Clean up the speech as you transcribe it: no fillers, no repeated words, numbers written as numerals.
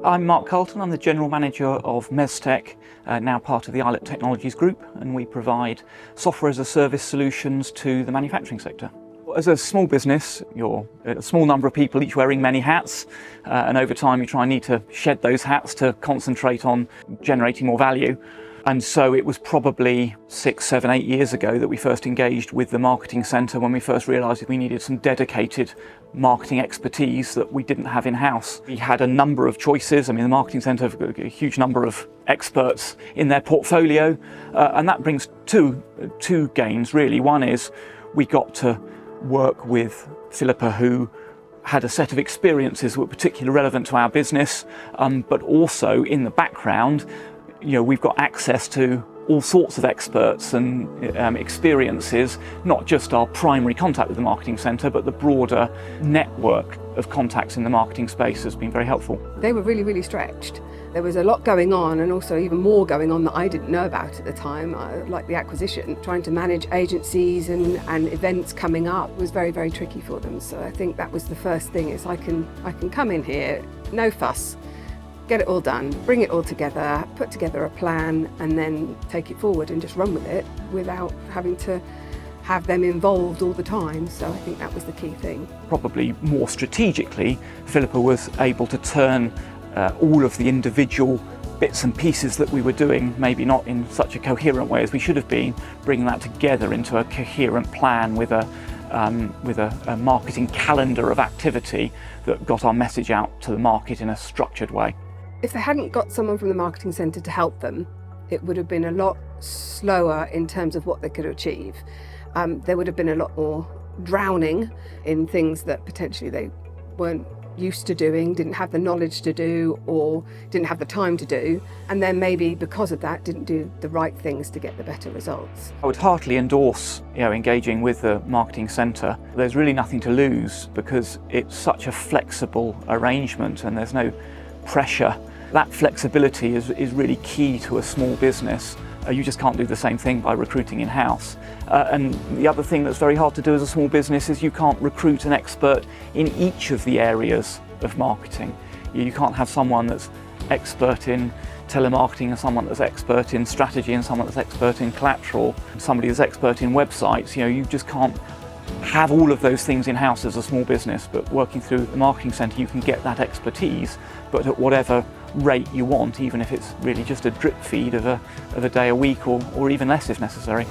I'm Mark Carlton, I'm the General Manager of MESTEC, now part of the Islet Technologies Group, and we provide software as a service solutions to the manufacturing sector. As a small business, you're a small number of people each wearing many hats, and over time you need to shed those hats to concentrate on generating more value. And so it was probably 6, 7, 8 years ago that we first engaged with the marketing centre when we first realised that we needed some dedicated marketing expertise that we didn't have in-house. We had a number of choices. I mean, the marketing centre have got a huge number of experts in their portfolio, and that brings two gains really. One is we got to work with Philippa, who had a set of experiences that were particularly relevant to our business, but also in the background, we've got access to all sorts of experts and experiences, not just our primary contact with the marketing centre, but the broader network of contacts in the marketing space has been very helpful. They were really, really stretched. There was a lot going on, and also even more going on that I didn't know about at the time, like the acquisition. Trying to manage agencies and events coming up was very, very tricky for them. So I think that was the first thing, is I can come in here, no fuss, get it all done, bring it all together, put together a plan, and then take it forward and just run with it without having to have them involved all the time. So I think that was the key thing. Probably more strategically, Philippa was able to turn all of the individual bits and pieces that we were doing, maybe not in such a coherent way as we should have been, bringing that together into a coherent plan with a marketing calendar of activity that got our message out to the market in a structured way. If they hadn't got someone from the marketing centre to help them, it would have been a lot slower in terms of what they could achieve. There would have been a lot more drowning in things that potentially they weren't used to doing, didn't have the knowledge to do, or didn't have the time to do, and then maybe because of that didn't do the right things to get the better results. I would heartily endorse engaging with the marketing centre. There's really nothing to lose because it's such a flexible arrangement and there's no pressure. That flexibility is really key to a small business. You just can't do the same thing by recruiting in-house. And the other thing that's very hard to do as a small business is you can't recruit an expert in each of the areas of marketing. You can't have someone that's expert in telemarketing and someone that's expert in strategy and someone that's expert in collateral, and somebody that's expert in websites. You just can't have all of those things in-house as a small business, but working through the marketing centre you can get that expertise, but at whatever rate you want, even if it's really just a drip feed of a day a week or even less if necessary.